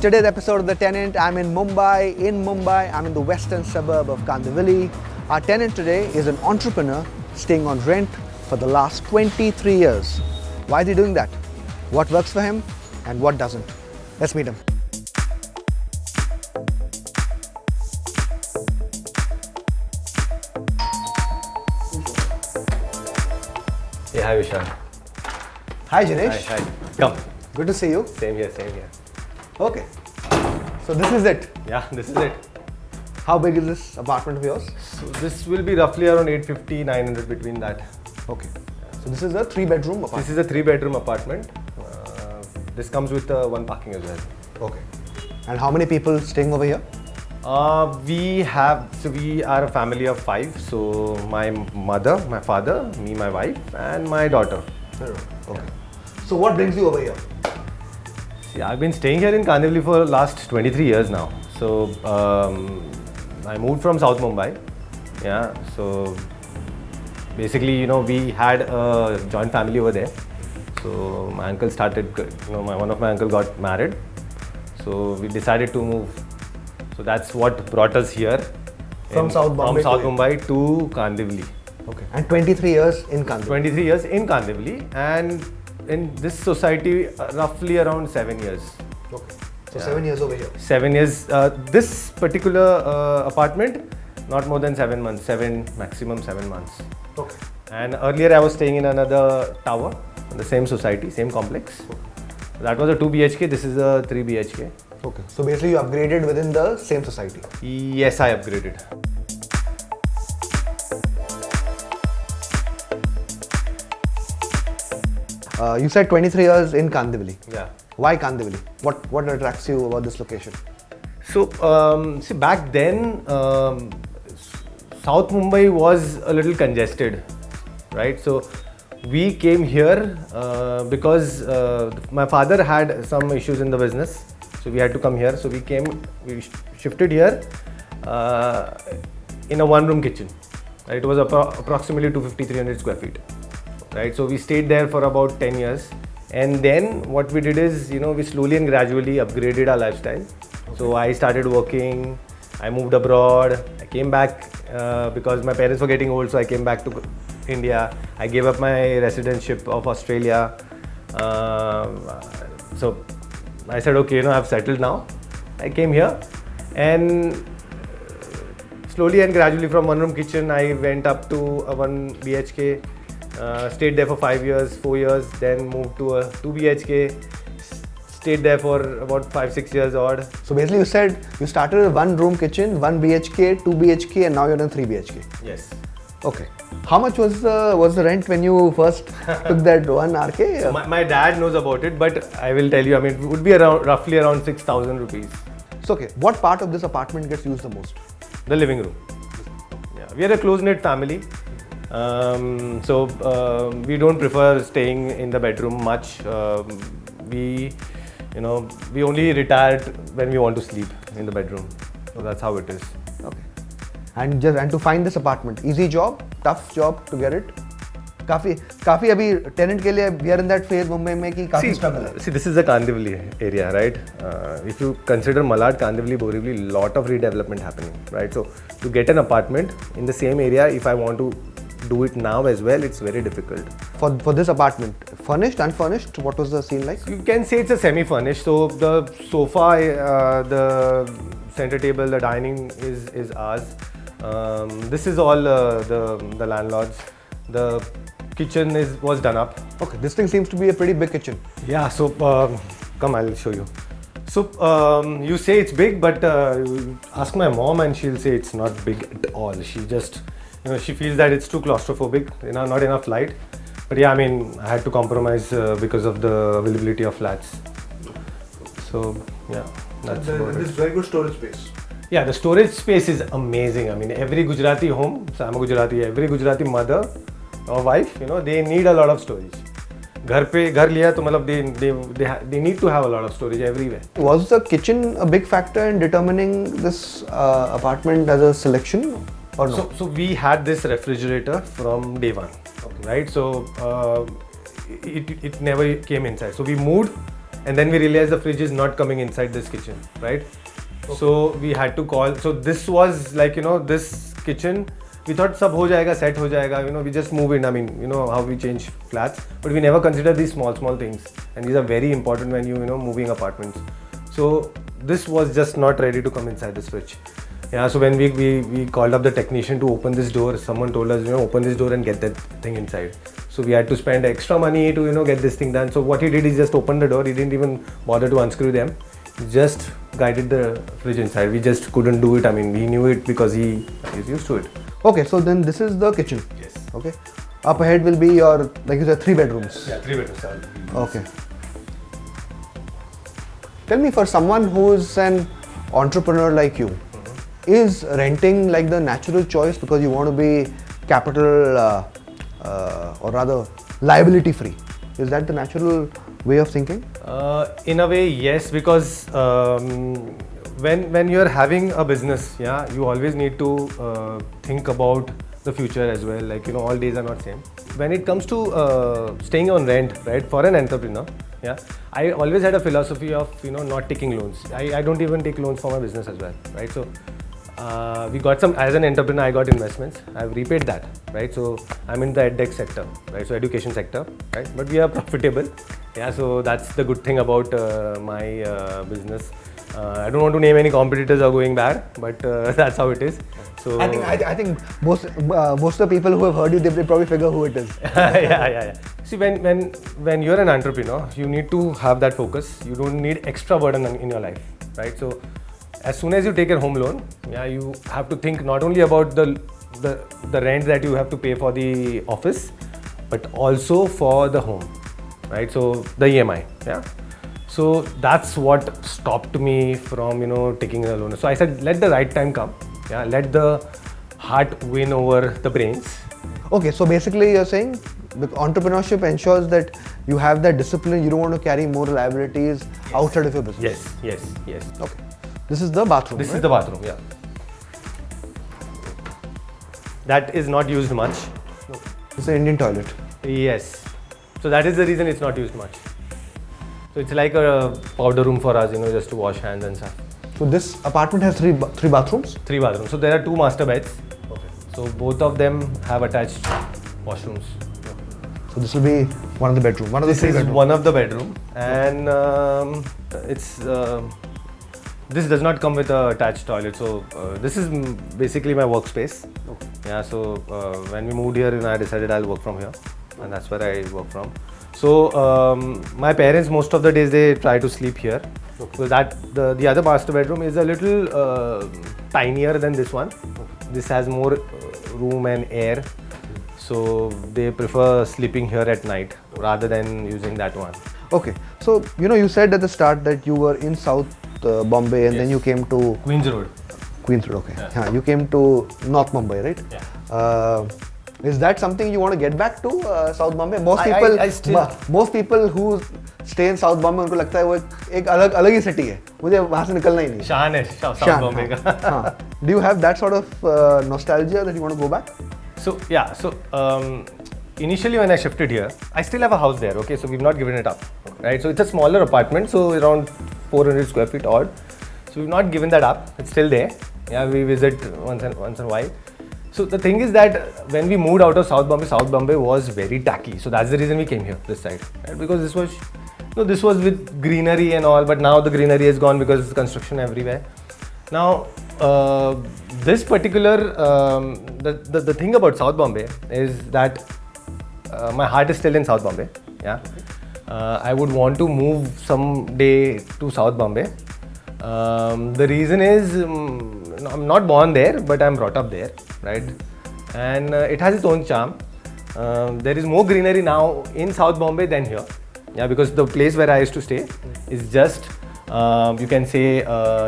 today's episode of The Tenant. I'm in Mumbai. I'm in the western suburb of Kandivali. Our tenant today is an entrepreneur staying on rent for the last 23 years. Why is he doing that? What works for him and what doesn't? Let's meet him. Yeah, hi Vishal. Hi Jinesh. Hi. Come. Good to see you. Same here. Okay. So this is it. Yeah, this is it. How big is this apartment of yours? So this will be roughly around 850, 900 between that. Okay. So this is a 3-bedroom apartment? This is a 3-bedroom apartment. This comes with one parking as well. Okay. And how many people staying over here? We are a family of 5. So my mother, my father, me, my wife and my daughter. Okay. Yeah. So what brings you over here? See, I've been staying here in Kandivali for the last 23 years now. So I moved from South Mumbai. Yeah. So basically, we had a joint family over there. So my uncle started, one of my uncle got married. So we decided to move. So that's what brought us here. From South Mumbai to Kandivali. Okay. And 23 years in Kandivali? 23 years in Kandivali, and in this society roughly around 7 years. Okay. So 7 years over here? 7 years. This particular apartment, not more than 7 months, maximum 7 months. Okay. And earlier I was staying in another tower, in the same society, same complex. Okay. That was a 2 BHK, this is a 3 BHK. Okay. So basically you upgraded within the same society? Yes, I upgraded. You said 23 years in Kandivali. Yeah. Why Kandivali? What attracts you about this location? So, see, back then, South Mumbai was a little congested, right? So, we came here because my father had some issues in the business. So, we had to come here. So, we shifted here in a one-room kitchen. Right? It was approximately 250-300 square feet. Right, so we stayed there for about 10 years, and then what we did is, we slowly and gradually upgraded our lifestyle. Okay. So I started working, I moved abroad, I came back because my parents were getting old, so I came back to India. I gave up my residentship of Australia. So I said, okay, I've settled now. I came here, and slowly and gradually from one-room kitchen, I went up to a 1 BHK. Stayed there for 5 years, 4 years, then moved to a 2 BHK, stayed there for about 5-6 years odd. So basically you said you started a 1-room kitchen, 1 BHK, 2 BHK and now you're in 3 BHK. Yes. Okay. How much was the rent when you first took that 1 RK? So my dad knows about it, but I will tell you, it would be roughly around 6,000 rupees. So okay, what part of this apartment gets used the most? The living room. Yeah, we are a close-knit family. So we don't prefer staying in the bedroom much. We only retire when we want to sleep in the bedroom. So that's how it is. Okay. And to find this apartment, easy job, tough job to get it? काफी अभी tenant के लिए we are in that phase Mumbai में कि काफी struggle है. See, this is the Kandivali area, right? If you consider Malad, Kandivali, Borivali, lot of redevelopment happening, right? So to get an apartment in the same area, if I want to do it now as well, it's very difficult. For this apartment, furnished, unfurnished, what was the scene like? You can say it's a semi-furnished. So the sofa, the center table, the dining is ours. This is all the landlord's. The kitchen was done up. Okay, this thing seems to be a pretty big kitchen. Yeah, so come, I'll show you. So you say it's big, but ask my mom and she'll say it's not big at all. She just, she feels that it's too claustrophobic, not enough light. But yeah, I had to compromise because of the availability of flats. So yeah, that's about it. This is very good storage space. Yeah, the storage space is amazing. Every Gujarati home, so I'm a Gujarati, every Gujarati mother or wife, they need a lot of storage. घर लिया तो मतलब they need to have a lot of storage everywhere. Was the kitchen a big factor in determining this apartment as a selection or no? So we had this refrigerator from day one, okay, right? So it never came inside. So we moved and then we realized the fridge is not coming inside this kitchen, right? So we had to call. So this was like, this kitchen, we thought sab ho jayega, set ho jayega, we just move in. I mean, how we change flats, but we never consider these small things, and these are very important when moving apartments. So this was just not ready to come inside this fridge. Yeah, so when we called up the technician to open this door, someone told us, open this door and get that thing inside. So we had to spend extra money to, get this thing done. So what he did is just open the door. He didn't even bother to unscrew them. He just guided the fridge inside. We just couldn't do it. I mean, we knew it because he is used to it. Okay, so then this is the kitchen. Yes. Okay. Up ahead will be your, like you said, 3 bedrooms. Yeah, 3 bedrooms. Okay. Tell me, for someone who's an entrepreneur like you, is renting like the natural choice because you want to be capital or rather liability free? Is that the natural way of thinking? In a way, yes, because when you're having a business, yeah, you always need to think about the future as well. Like, all days are not same. When it comes to staying on rent, right, for an entrepreneur, yeah, I always had a philosophy of not taking loans. I don't even take loans for my business as well, right? So we got some, as an entrepreneur, I got investments. I've repaid that, right? So I'm in the edtech sector, right? So education sector, right? But we are profitable. Yeah, so that's the good thing about my business. I don't want to name any competitors are going bad, but that's how it is. So I think most of the people who have heard you, they probably figure who it is. yeah. See, when you're an entrepreneur, you need to have that focus. You don't need extra burden in your life, right? So as soon as you take a home loan, yeah, you have to think not only about the rent that you have to pay for the office, but also for the home, right? So the EMI, yeah. So that's what stopped me from taking a loan. So I said, let the right time come, yeah. Let the heart win over the brains. Okay, so basically you're saying the entrepreneurship ensures that you have that discipline. You don't want to carry more liabilities outside of your business. Yes. Okay. This is the bathroom. This right? is the bathroom, yeah. That is not used much. It's an Indian toilet. Yes. So that is the reason it's not used much. So it's like a powder room for us, just to wash hands and stuff. So this apartment has three bathrooms? 3 bathrooms. So there are 2 master beds. Okay. So both of them have attached washrooms. So this will be one of the bedroom. This is one of the bedroom, and this does not come with a attached toilet. So this is basically my workspace. Okay. Yeah. So when we moved here, I decided I'll work from here, and that's where I work from. So my parents, most of the days they try to sleep here. Okay. So that the other master bedroom is a little tinier than this one. Okay. This has more room and air. So they prefer sleeping here at night rather than using that one. Okay. So you said at the start that you were in South Bombay and then you came to Queens Road. Okay. Yeah. You came to North Mumbai, right? Yeah. Is that something you want to get back to South Bombay? Most people who stay in South Bombay, उनको लगता है वो एक अलग ही city है. मुझे वहाँ से निकलना ही नहीं. शान है South Bombay का. Do you have that sort of nostalgia that you want to go back? So yeah, initially when I shifted here, I still have a house there. Okay, so we've not given it up, right? So it's a smaller apartment, so around 400 square feet odd. So we've not given that up. It's still there. Yeah, we visit once in a while. So the thing is that when we moved out of South Bombay was very tacky. So that's the reason we came here, this side, right? Because this was with greenery and all, but now the greenery is gone because it's construction everywhere. Now, this particular, the thing about South Bombay is that my heart is still in South Bombay. Yeah, I would want to move someday to South Bombay. The reason is I'm not born there, but I'm brought up there, right? And it has its own charm. There is more greenery now in South Bombay than here. Yeah, because the place where I used to stay is just you can say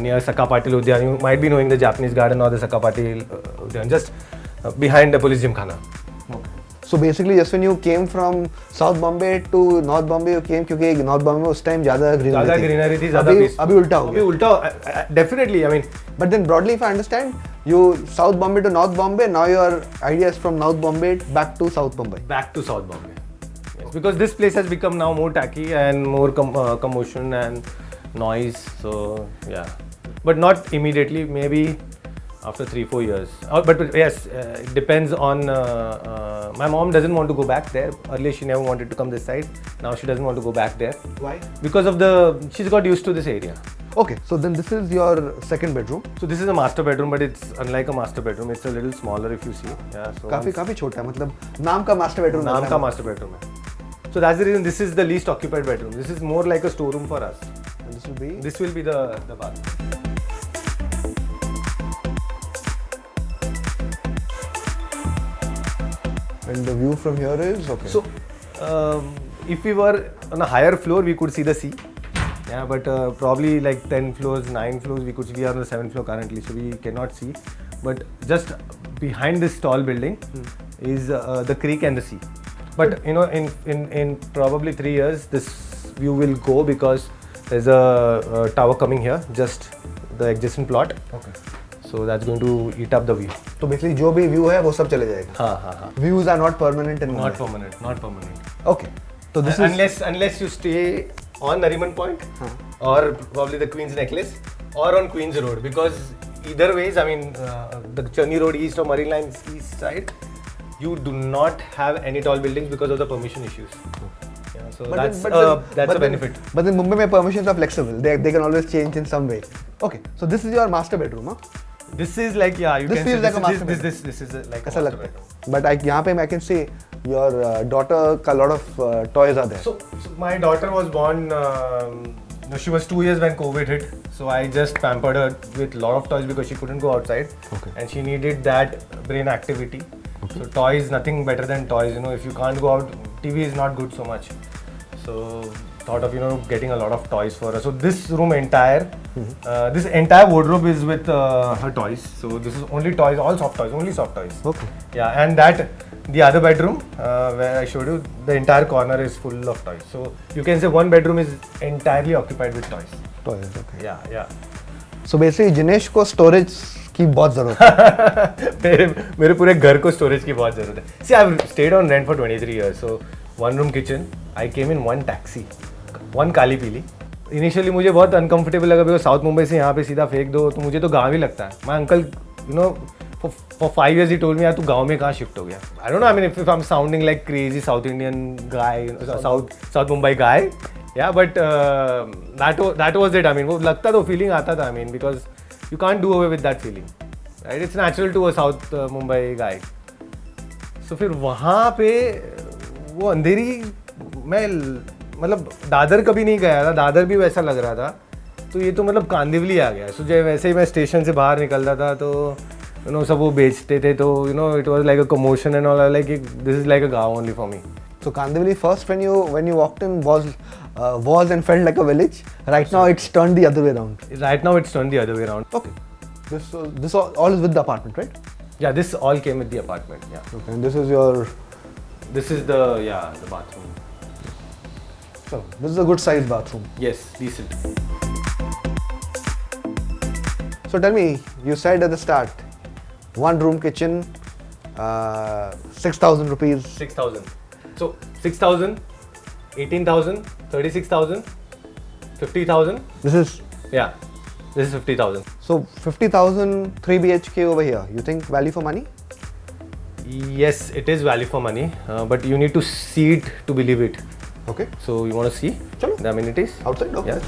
near Sakapatil Udyan. You might be knowing the Japanese garden or the Sakapatil Udyan, just behind the police gymkhana. Okay. So basically, just when you came from South Bombay to North Bombay, you came because North Bombay उस time ज़्यादा greenery थी. अभी उल्टा हो गया. अभी उल्टा, definitely. I mean. But then broadly, if I understand, you South Bombay to North Bombay. Now your idea is from North Bombay back to South Bombay. Back to South Bombay. Yes, because this place has become now more tacky and more commotion and noise. So yeah, but not immediately. Maybe after 3-4 years. But yes, it depends on. My mom doesn't want to go back there. Earlier she never wanted to come this side. Now she doesn't want to go back there. Why? Because of she's got used to this area. Okay, so then this is your second bedroom. So this is a master bedroom, but it's unlike a master bedroom. It's a little smaller if you see. Yeah. So काफी छोटा है, मतलब नाम का master bedroom. नाम का master bedroom है. So that's the reason this is the least occupied bedroom. This is more like a storeroom for us. And this will be. This will be the bathroom. And the view from here is okay. So if we were on a higher floor, we could see the sea. Yeah, but probably like 10 floors, 9 floors, we are on the 7th floor currently, so we cannot see. But just behind this tall building is the creek and the sea. But you know, in probably 3 years, this view will go because there's a tower coming here, just the adjacent plot. Okay. So that's going to eat up the view. So basically, जो भी view है, वो सब चले जाएगा. हाँ. Views are not permanent in Mumbai. Not permanent. Okay. So this is unless you stay on Nariman Point or probably the Queen's Necklace or on Queen's Road, because either ways, I mean, the Churni Road east or Marine Line east side, you do not have any tall buildings because of the permission issues. Yeah, so that's a benefit. But in Mumbai, permissions are flexible. They can always change in some way. Okay, so this is your master bedroom, huh? This is like, yeah, you this can feels say like a master bedroom. This is like a ऐसा master लगता bedroom. है. But यहाँ पे I can see your daughter का lot of toys are there. So my daughter was born. She was 2 years when COVID hit. So I just pampered her with a lot of toys because she couldn't go outside. Okay. And she needed that brain activity. Okay. So toys, nothing better than toys. You know, if you can't go out, TV is not good so much. So thought of getting a lot of toys for her. So this room entire, this entire wardrobe is with her toys. So this is only toys, all soft toys, only soft toys. Okay. Yeah, and the other bedroom where I showed you, the entire corner is full of toys. So you can say one bedroom is entirely occupied with toys. Toys, okay. Yeah. So basically, Jinesh को storage की बहुत ज़रूरत है. मेरे पूरे घर को storage की बहुत ज़रूरत है. See, I've stayed on rent for 23 years. So one room kitchen. I came in one taxi, one काली पीली. Initially मुझे बहुत uncomfortable लगा because South Mumbai से यहाँ पे सीधा फेंक दो तो मुझे तो गाँव ही लगता है. My uncle, for 5 years he told me यार तू गाँव में कहाँ shift हो गया. I don't know. I mean, if I'm sounding like crazy South Indian guy, South Mumbai guy, yeah, but that was it. I mean, वो लगता तो feeling आता था. I mean, because you can't do away with that feeling, right? It's natural to a South Mumbai guy. So फिर वहाँ पे वो अंधेरी मैं मतलब दादर कभी नहीं गया था. दादर भी वैसा लग रहा था. तो ये तो मतलब कांदिवली आ गया. सो जब वैसे ही मैं स्टेशन से बाहर निकलता था तो सब वो बेचते थे तो it was like a commotion and all. Like this is like a गाँव only for me. So Kandivali first when you walked in was and felt like a village. Right now it's turned the other way around. Right now it's turned the other way around. Okay. This all is with the apartment, right? Yeah, this all came with the apartment. Yeah. Okay. And this is your. This is the bathroom. So this is a good size bathroom. Yes, decent. So tell me, you said at the start, one room kitchen, 6,000 rupees. 6,000. So 6,000, 18,000, 36,000, 50,000. This is 50,000. So 50,000 3 BHK over here. You think value for money? Yes, it is value for money, but you need to see it to believe it. Okay. So you want to see the amenities? Outside? Okay. Yeah.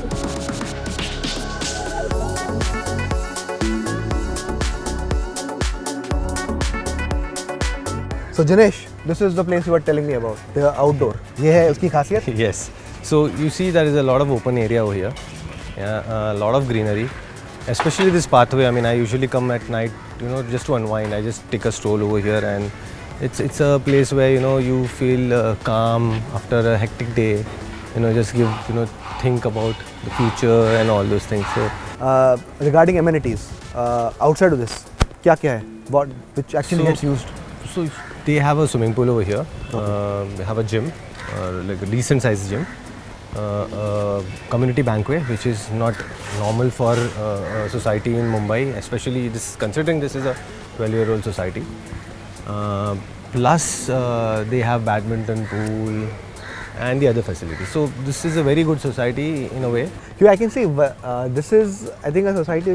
So Jinesh, this is the place you were telling me about, the outdoor. ये है उसकी खासियत? Yes. So you see there is a lot of open area over here. Yeah, a lot of greenery. Especially this pathway. I mean, I usually come at night, just to unwind. I just take a stroll over here, and it's a place where you feel calm after a hectic day. Just think about the future and all those things. So regarding amenities, outside of this, क्या है? Which actually gets used? So they have a swimming pool over here. Okay. They have a gym, like a decent sized gym. Community banquet, which is not normal for society in Mumbai, especially considering this is a 12-year-old society. Plus, they have badminton pool, and the other facilities. So this is a very good society in a way. Here I can see this is, I think, a society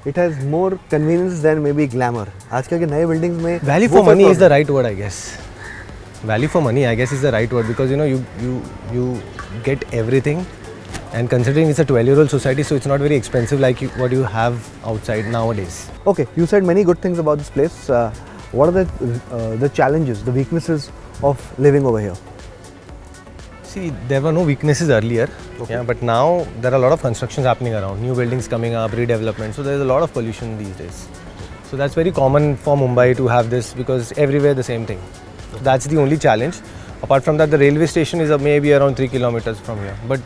which has more convenience than maybe glamour. आजकल के नए buildings में Value for money is the right word, I guess. Value for money, I guess, is the right word, because you get everything, and considering it's a 12-year-old society, so it's not very expensive like what you have outside nowadays. Okay, you said many good things about this place. What are the challenges, the weaknesses of living over here? See, there were no weaknesses earlier, Okay. yeah, but now there are a lot of constructions happening around, new buildings coming up, redevelopment, so there's a lot of pollution these days. So that's very common for Mumbai to have this, because everywhere the same thing. So that's the only challenge. Apart from that, the railway station is maybe around 3 kilometers from here, but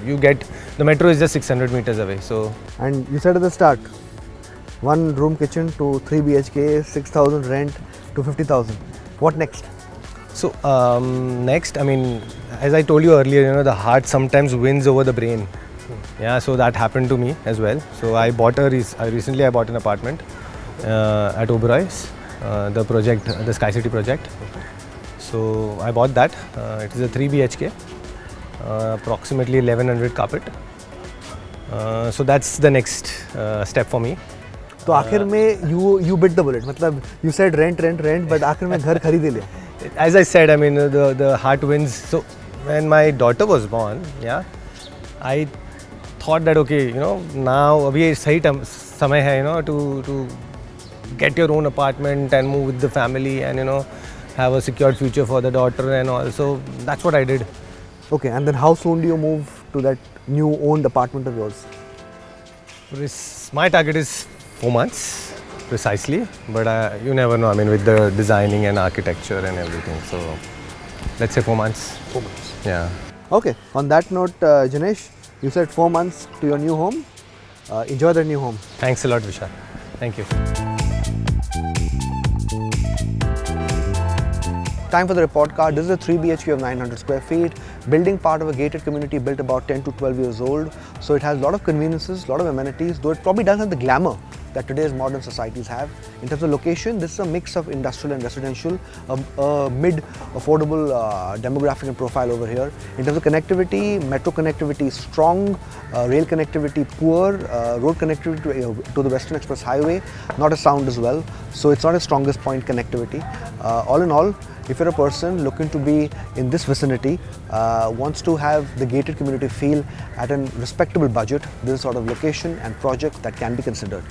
the metro is just 600 meters away. So, And you said at the start, 1 room kitchen to 3 BHK, 6,000 rent to 50,000. What next? So next, I mean, as I told you earlier, the heart sometimes wins over the brain. Yeah, so that happened to me as well. So recently I bought an apartment at Oberoi's, the Sky City project. So I bought that. It is a 3 BHK, approximately 1100 carpet. So that's the next step for me. तो आखिर में you bit the bullet. मतलब you said rent, but आखिर में घर खरीद ही लिया. As I said, I mean, the heart wins. So when my daughter was born, yeah, I thought that, okay, now abhi sahi samay hai, to get your own apartment and move with the family and, have a secured future for the daughter and all. So that's what I did. Okay, and then how soon do you move to that new owned apartment of yours? My target is 4 months. Precisely, but you never know, I mean, with the designing and architecture and everything. So let's say 4 months. 4 months. Yeah. Okay, on that note, Janesh, you said 4 months to your new home. Enjoy the new home. Thanks a lot, Vishal. Thank you. Time for the report card. This is a 3 BHK of 900 square feet, building part of a gated community built about 10 to 12 years old. So it has a lot of conveniences, a lot of amenities, though it probably doesn't have the glamour that today's modern societies have. In terms of location, this is a mix of industrial and residential, a mid-affordable demographic and profile over here. In terms of connectivity, metro connectivity is strong, rail connectivity poor, road connectivity to the Western Express Highway, not as sound as well. So it's not a strongest point connectivity. All in all, if you're a person looking to be in this vicinity, wants to have the gated community feel at a respectable budget, this is sort of location and project that can be considered.